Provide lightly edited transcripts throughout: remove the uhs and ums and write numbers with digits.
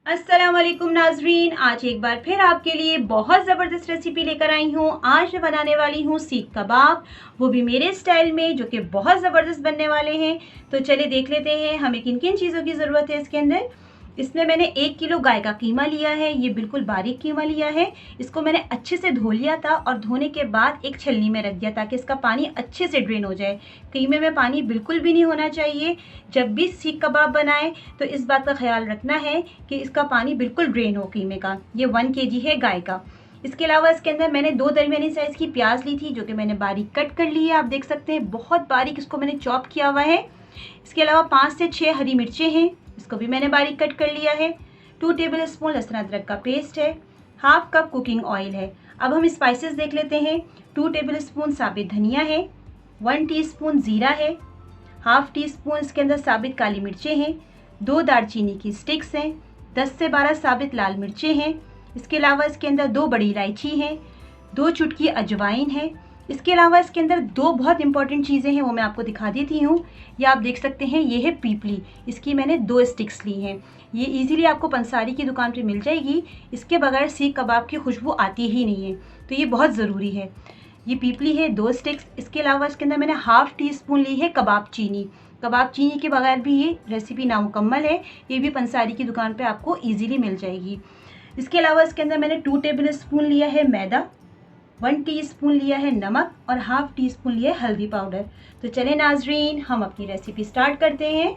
अस्सलाम वालेकुम नाजरीन, आज एक बार फिर आपके लिए बहुत ज़बरदस्त रेसिपी लेकर आई हूँ। आज मैं बनाने वाली हूँ सीख कबाब, वो भी मेरे स्टाइल में, जो कि बहुत ज़बरदस्त बनने वाले हैं। तो चलिए देख लेते हैं हमें किन किन चीज़ों की ज़रूरत है इसके अंदर। इसमें मैंने 1 किलो गाय का कीमा लिया है, ये बिल्कुल बारीक कीमा लिया है। इसको मैंने अच्छे से धो लिया था और धोने के बाद एक छलनी में रख दिया ताकि इसका पानी अच्छे से ड्रेन हो जाए। कीमे में पानी बिल्कुल भी नहीं होना चाहिए। जब भी सीख कबाब बनाएं तो इस बात का ख्याल रखना है कि इसका पानी बिल्कुल ड्रेन हो कीमे का। ये 1 केजी है गाय का। इसके अलावा इसके अंदर मैंने 2 दरमियानी साइज़ की प्याज ली थी, जो कि मैंने बारीक कट कर ली है। आप देख सकते हैं बहुत बारीक इसको मैंने चॉप किया हुआ है। इसके अलावा 5 से 6 हरी मिर्चें हैं, इसको भी मैंने बारीक कट कर लिया है। 2 टेबल स्पून लहसुन अदरक का पेस्ट है। हाफ कप कुकिंग ऑयल है। अब हम स्पाइसेस देख लेते हैं। 2 टेबल स्पून साबित धनिया है, 1 टीस्पून ज़ीरा है, हाफ टी स्पून इसके अंदर साबित काली मिर्चें हैं, 2 दालचीनी की स्टिक्स हैं, 10 से 12 साबित लाल मिर्चें हैं। इसके अलावा इसके अंदर 2 बड़ी इलायची हैं, 2 चुटकी अजवाइन है। इसके अलावा इसके अंदर 2 बहुत इंपॉर्टेंट चीज़ें हैं, वो मैं आपको दिखा देती हूँ। ये आप देख सकते हैं, ये है पीपली, इसकी मैंने 2 स्टिक्स ली हैं। ये इजीली आपको पंसारी की दुकान पे मिल जाएगी। इसके बगैर सीख कबाब की खुशबू आती ही नहीं है, तो ये बहुत ज़रूरी है। ये पीपली है 2 स्टिक्स। इसके अलावा इसके अंदर मैंने हाफ टी स्पून ली है कबाब चीनी। कबाब चीनी के बगैर भी ये रेसिपी नामुकम्मल है, ये भी पंसारी की दुकान पे आपको इजीली मिल जाएगी। इसके अलावा इसके अंदर मैंने 2 टेबल स्पून लिया है मैदा, 1 टीस्पून लिया है नमक और हाफ टी स्पून लिया है हल्दी पाउडर। तो चले नाजरीन, हम अपनी रेसिपी स्टार्ट करते हैं।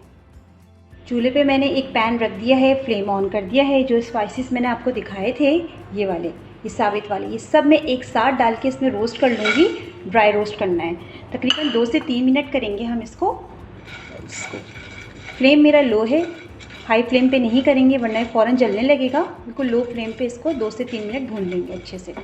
चूल्हे पे मैंने एक पैन रख दिया है, फ्लेम ऑन कर दिया है। जो स्पाइसेस मैंने आपको दिखाए थे, ये वाले, ये साबित वाले, ये सब मैं एक साथ डाल के इसमें रोस्ट कर लूँगी। ड्राई रोस्ट करना है, तकरीबन 2 से 3 मिनट करेंगे हम इसको। फ्लेम मेरा लो है, हाई फ्लेम पे नहीं करेंगे वरना फ़ौरन जलने लगेगा। बिल्कुल लो फ्लेम पे इसको 2 से 3 मिनट भून लेंगे अच्छे से।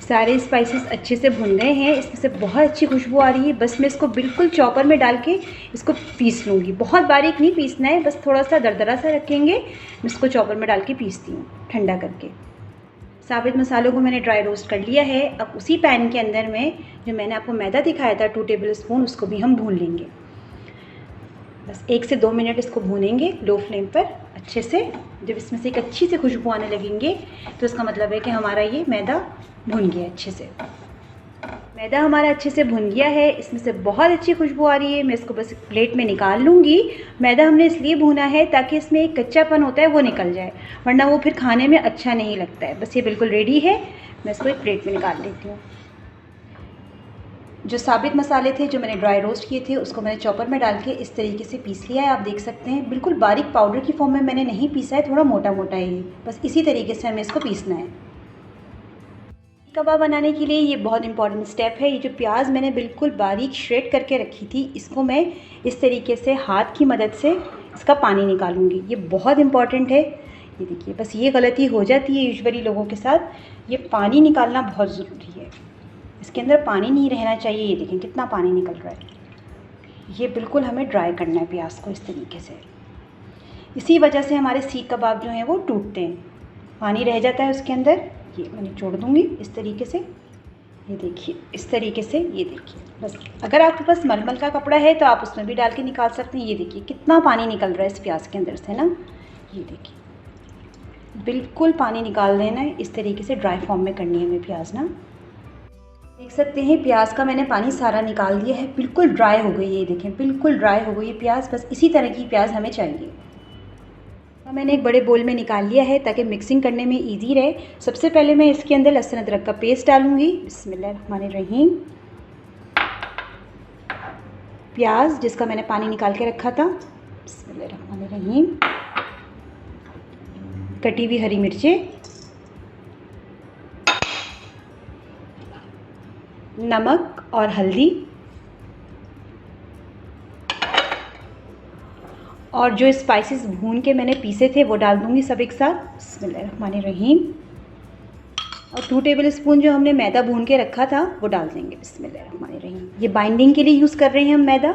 सारे स्पाइसेस अच्छे से भुन गए हैं, इसमें से बहुत अच्छी खुशबू आ रही है। बस मैं इसको बिल्कुल चॉपर में डाल के इसको पीस लूँगी। बहुत बारीक नहीं पीसना है, बस थोड़ा सा दरदरा सा रखेंगे। मैं इसको चॉपर में डाल के पीसती हूँ ठंडा करके। साबित मसालों को मैंने ड्राई रोस्ट कर लिया है। अब उसी पैन के अंदर में जो मैंने आपको मैदा दिखाया था 2 टेबल स्पून, उसको भी हम भून लेंगे। बस 1 से 2 मिनट इसको भूनेंगे लो फ्लेम पर अच्छे से। जब इसमें से एक अच्छी सी खुशबू आने लगेंगे तो इसका मतलब है कि हमारा ये मैदा भुन गया अच्छे से। मैदा हमारा अच्छे से भुन गया है, इसमें से बहुत अच्छी खुशबू आ रही है। मैं इसको बस प्लेट में निकाल लूँगी। मैदा हमने इसलिए भुना है ताकि इसमें एक कच्चापन होता है वो निकल जाए, वरना वो फिर खाने में अच्छा नहीं लगता है। बस ये बिल्कुल रेडी है, मैं इसको एक प्लेट में निकाल लेती हूँ। जो साबित मसाले थे जो मैंने ड्राई रोस्ट किए थे, उसको मैंने चॉपर में डाल के इस तरीके से पीस लिया है। आप देख सकते हैं बिल्कुल बारीक पाउडर की फॉर्म में मैंने नहीं पीसा है, थोड़ा मोटा मोटा है ये। बस इसी तरीके से हमें इसको पीसना है। कबाब बनाने के लिए ये बहुत इंपॉर्टेंट स्टेप है। ये जो प्याज मैंने बिल्कुल बारीक श्रेड करके रखी थी, इसको मैं इस तरीके से हाथ की मदद से इसका पानी निकालूंगी। ये बहुत इंपॉर्टेंट है। ये देखिए, बस ये गलती हो जाती है यूजुअली लोगों के साथ। ये पानी निकालना बहुत ज़रूरी है, इसके अंदर पानी नहीं रहना चाहिए। ये देखें कितना पानी निकल रहा है। ये बिल्कुल हमें ड्राई करना है प्याज को इस तरीके से। इसी वजह से हमारे सीख कबाब जो हैं वो टूटते हैं, पानी रह जाता है उसके अंदर। ये मैंने छोड़ दूँगी इस तरीके से। ये देखिए इस तरीके से, ये देखिए। बस अगर आपके पास मलमल का कपड़ा है तो आप उसमें भी डाल के निकाल सकते हैं। ये देखिए कितना पानी निकल रहा है इस प्याज के अंदर से ना। ये देखिए बिल्कुल पानी निकाल देना है, इस तरीके से ड्राई फॉर्म में करनी है हमें प्याज ना। देख सकते हैं प्याज का मैंने पानी सारा निकाल दिया है, बिल्कुल ड्राई हो गई है। ये देखें बिल्कुल ड्राई हो गई है प्याज। बस इसी तरह की प्याज हमें चाहिए। मैंने एक बड़े बोल में निकाल लिया है ताकि मिक्सिंग करने में इजी रहे। सबसे पहले मैं इसके अंदर लहसुन अदरक का पेस्ट डालूंगी। बिस्मिल्लाहिर्रहमानिर्रहीम। प्याज जिसका मैंने पानी निकाल के रखा था, बिस्मिल्लाहिर्रहमानिर्रहीम। कटी हुई हरी मिर्चें, नमक और हल्दी, और जो स्पाइसेस भून के मैंने पीसे थे वो डाल दूँगी सब एक साथ। बिस्मिल्लाहिर्रहमानिर्रहीम। और 2 टेबल स्पून जो हमने मैदा भून के रखा था वो डाल देंगे। बिस्मिल्लाहिर्रहमानिर्रहीम। ये बाइंडिंग के लिए यूज़ कर रहे हैं हम मैदा,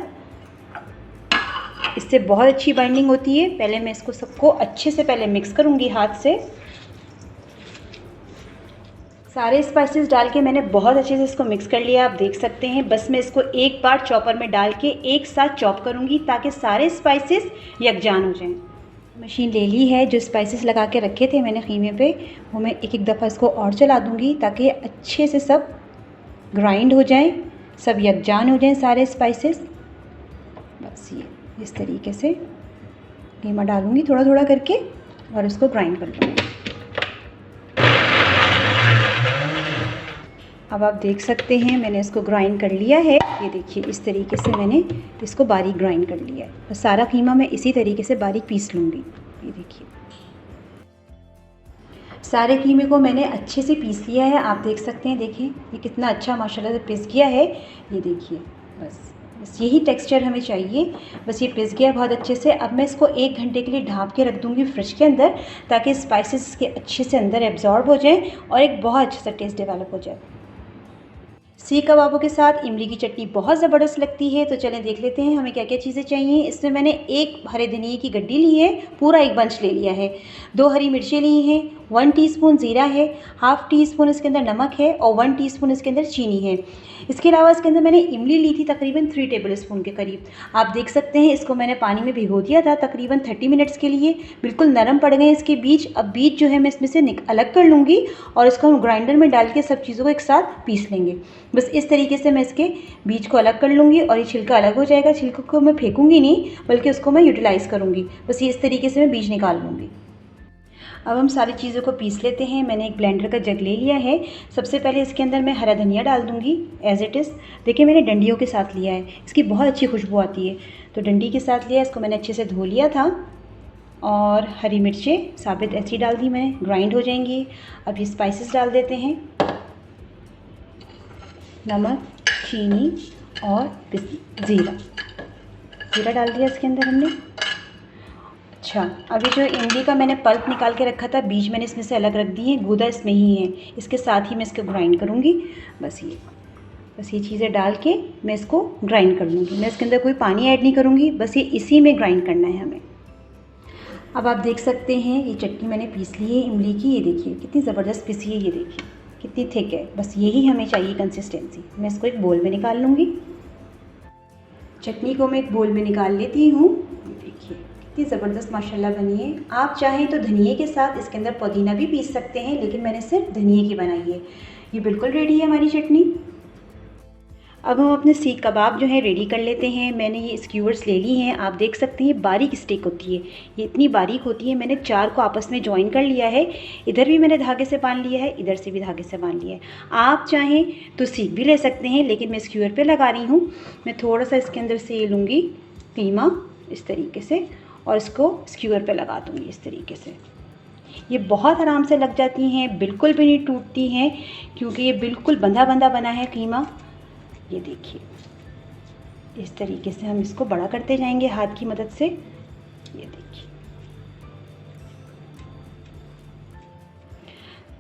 इससे बहुत अच्छी बाइंडिंग होती है। पहले मैं इसको सबको अच्छे से पहले मिक्स करूँगी हाथ से। सारे स्पाइसेस डाल के मैंने बहुत अच्छे से इसको मिक्स कर लिया, आप देख सकते हैं। बस मैं इसको एक बार चॉपर में डाल के एक साथ चॉप करूँगी ताकि सारे स्पाइसेस यकजान हो जाएं। मशीन ले ली है। जो स्पाइसेस लगा के रखे थे मैंने ख़ीमे पे, वो मैं एक एक दफ़ा इसको और चला दूँगी ताकि अच्छे से सब ग्राइंड हो जाएं, सब यकजान हो जाएं सारे स्पाइसेस। बस ये इस तरीके से कीमा डालूँगी थोड़ा थोड़ा करके और इसको ग्राइंड कर लूँगी। अब आप देख सकते हैं मैंने इसको ग्राइंड कर लिया है। ये देखिए इस तरीके से मैंने इसको बारीक ग्राइंड कर लिया है। तो सारा कीमा मैं इसी तरीके से बारीक पीस लूँगी। ये देखिए सारे कीमे को मैंने अच्छे से पीस लिया है। आप देख सकते हैं, देखिए ये कितना अच्छा माशाल्लाह से पिस गया है। ये देखिए बस यही टेक्सचर हमें चाहिए। बस ये पिस गया बहुत अच्छे से। अब मैं इसको 1 घंटे के लिए ढाँप के रख दूँगी फ्रिज के अंदर, ताकि स्पाइसेस इसके अच्छे से अंदर एब्जॉर्ब हो जाएँ और एक बहुत अच्छा सा टेस्ट डेवलप हो जाए। सीख कबाबों के साथ इमली की चटनी बहुत ज़बरदस्त लगती है। तो चलें देख लेते हैं हमें क्या क्या चीज़ें चाहिए। इसमें मैंने 1 हरे धनिये की गड्डी ली है, पूरा 1 बंच ले लिया है। 2 हरी मिर्चें ली हैं, 1 टीस्पून ज़ीरा है, हाफ़ टीस्पून इसके अंदर नमक है और 1 टीस्पून इसके अंदर चीनी है। इसके अलावा इसके अंदर मैंने इमली ली थी तकरीबन 3 टेबल स्पून के करीब। आप देख सकते हैं इसको मैंने पानी में भिगो दिया था तकरीबन 30 मिनट्स के लिए। बिल्कुल नरम पड़ गए इसके बीज। अब बीज जो है मैं इसमें से अलग कर लूँगी और इसको हम ग्राइंडर में डाल के सब चीज़ों को एक साथ पीस लेंगे। बस इस तरीके से मैं इसके बीज को अलग कर लूँगी और ये छिलका अलग हो जाएगा। छिलके को मैं फेंकूँगी नहीं, बल्कि उसको मैं यूटिलाइज़ करूँगी। बस ये इस तरीके से मैं बीज निकाल लूँगी। अब हम सारी चीज़ों को पीस लेते हैं। मैंने एक ब्लेंडर का जग ले लिया है। सबसे पहले इसके अंदर मैं हरा धनिया डाल दूँगी एज़ इट इज़। देखिए मैंने डंडियों के साथ लिया है, इसकी बहुत अच्छी खुशबू आती है। तो डंडी के साथ लिया, इसको मैंने अच्छे से धो लिया था। और हरी मिर्चें साबित ऐसी डाल दी मैंने, ग्राइंड हो जाएंगी। अब ये स्पाइसेस डाल देते हैं, नमक, चीनी और ज़ीरा डाल दिया इसके अंदर हमने। अच्छा, अभी जो इमली का मैंने पल्प निकाल के रखा था, बीज मैंने इसमें से अलग रख दिए, गूदा इसमें ही है। इसके साथ ही मैं इसको ग्राइंड करूँगी। बस ये चीज़ें डाल के मैं इसको ग्राइंड कर लूँगी। मैं इसके अंदर कोई पानी ऐड नहीं करूँगी, बस ये इसी में ग्राइंड करना है हमें। अब आप देख सकते हैं ये चटनी मैंने पीस ली है इमली की। ये देखिए कितनी ज़बरदस्त पिसी है, ये देखिए कितनी थिक है। बस यही हमें चाहिए कंसिस्टेंसी। मैं इसको एक बोल में निकाल लूँगी। चटनी को मैं एक बोल में निकाल लेती हूँ। देखिए कितनी ज़बरदस्त माशाल्लाह बनी है। आप चाहें तो धनिए के साथ इसके अंदर पुदीना भी पीस सकते हैं, लेकिन मैंने सिर्फ धनिए की बनाई है। ये बिल्कुल रेडी है हमारी चटनी। अब हम अपने सीख कबाब जो है रेडी कर लेते हैं। मैंने ये स्क्यूअर्स ले ली हैं। आप देख सकते हैं बारीक स्टिक होती है, ये इतनी बारीक होती है। मैंने 4 को आपस में जॉइन कर लिया है। इधर भी मैंने धागे से बांध लिया है, इधर से भी धागे से बांध लिया है। आप चाहें तो सीख भी ले सकते हैं, लेकिन मैं स्क्यूअर पे लगा रही हूँ। मैं थोड़ा सा इसके अंदर से ये लूँगी कीमा इस तरीके से और इसको स्क्यूअर पे लगा दूँगी इस तरीके से। ये बहुत आराम से लग जाती हैं, बिल्कुल भी नहीं टूटती हैं, क्योंकि ये बिल्कुल बंधा बंधा बना है कीमा। ये देखिए इस तरीके से हम इसको बड़ा करते जाएंगे हाथ की मदद से। ये देखिए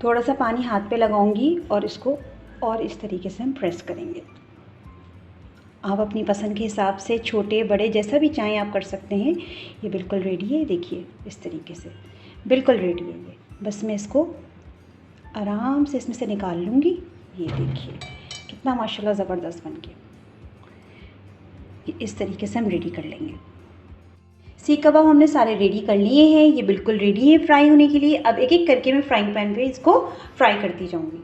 थोड़ा सा पानी हाथ पे लगाऊंगी और इसको और इस तरीके से हम प्रेस करेंगे। आप अपनी पसंद के हिसाब से छोटे बड़े जैसा भी चाहें आप कर सकते हैं। ये बिल्कुल रेडी है, देखिए इस तरीके से बिल्कुल रेडी है ये। बस मैं इसको आराम से इसमें से निकाल लूँगी। ये देखिए कितना माशाल्लाह ज़बरदस्त बन गया। इस तरीके से हम रेडी कर लेंगे। सीख कबाब हमने सारे रेडी कर लिए हैं। ये बिल्कुल रेडी है फ्राई होने के लिए। अब एक एक करके मैं फ्राइंग पैन पे इसको फ्राई करती जाऊँगी।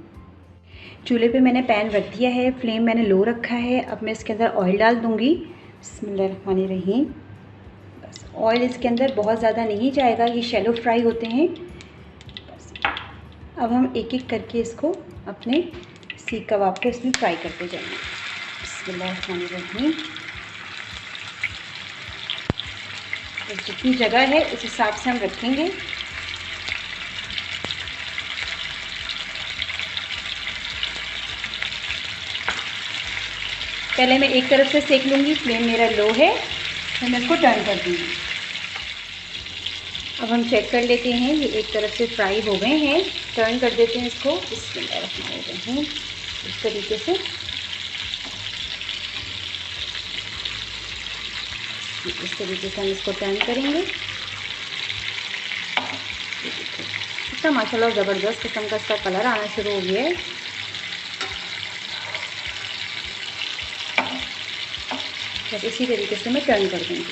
चूल्हे पे मैंने पैन रख दिया है, फ्लेम मैंने लो रखा है। अब मैं इसके अंदर ऑयल डाल दूँगी। बिस्मिल्लाहिर्रहमानिर्रहीम। बस ऑयल इसके अंदर बहुत ज़्यादा नहीं जाएगा, ये शैलो फ्राई होते हैं। बस अब हम एक एक करके इसको अपने सीख कबाब को इसमें फ्राई करते जाएंगे। बिस्मिल्लाहिर्रहमानिर्रहीम। तो जितनी जगह है उस हिसाब से हम रखेंगे। पहले मैं एक तरफ से सेक लूँगी, फ्लेम मेरा लो है, तो मैं इसको टर्न कर दूँगी। अब हम चेक कर लेते हैं, ये एक तरफ से फ्राई हो गए हैं। टर्न कर देते हैं इसको। बिस्मिल्लाहिर्रहमानिर्रहीम। इस तरीके से हम इसको टर्न करेंगे। इतना माशाल्लाह ज़बरदस्त किस्म का इसका कलर आना शुरू हो गया है। तो इसी तरीके से मैं टर्न कर दूँगी।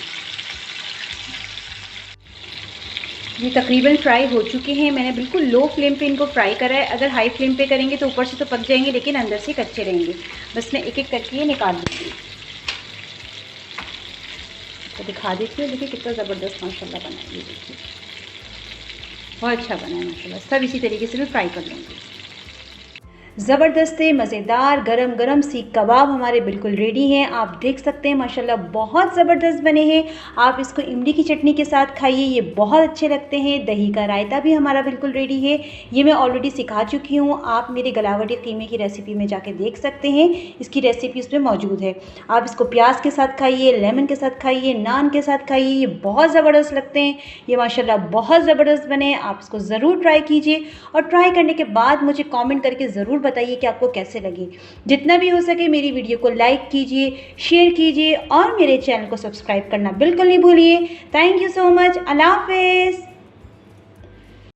ये तकरीबन फ्राई हो चुके हैं। मैंने बिल्कुल लो फ्लेम पे इनको फ्राई करा है। अगर हाई फ्लेम पे करेंगे तो ऊपर से तो पक जाएंगे लेकिन अंदर से कच्चे रहेंगे। बस मैं एक एक करके ये निकाल लूँगी। तो दिखा देती हूँ, देखिए कितना ज़बरदस्त माशाल्लाह बना है। ये देखिए बहुत अच्छा बना है माशाल्लाह। सब इसी तरीके से मैं फ्राई कर लूँगी। ज़बरदस्त मज़ेदार गरम गरम सीख कबाब हमारे बिल्कुल रेडी हैं। आप देख सकते हैं माशाल्लाह बहुत ज़बरदस्त बने हैं। आप इसको इमली की चटनी के साथ खाइए, ये बहुत अच्छे लगते हैं। दही का रायता भी हमारा बिल्कुल रेडी है। ये मैं ऑलरेडी सिखा चुकी हूँ। आप मेरे गलावटी कीमे की रेसिपी में जाके देख सकते हैं, इसकी रेसिपी उसमें मौजूद है। आप इसको प्याज के साथ खाइए, लेमन के साथ खाइए, नान के साथ खाइए, ये बहुत ज़बरदस्त लगते हैं। ये माशाल्लाह बहुत ज़बरदस्त बने हैं। आप इसको ज़रूर ट्राई कीजिए और ट्राई करने के बाद मुझे कमेंट करके ज़रूर बताइए कि आपको कैसे लगी। जितना भी हो सके मेरी वीडियो को लाइक कीजिए, शेयर कीजिए और मेरे चैनल को सब्सक्राइब करना बिल्कुल नहीं भूलिए। Thank you so much. अल्लाह हाफ़िज़।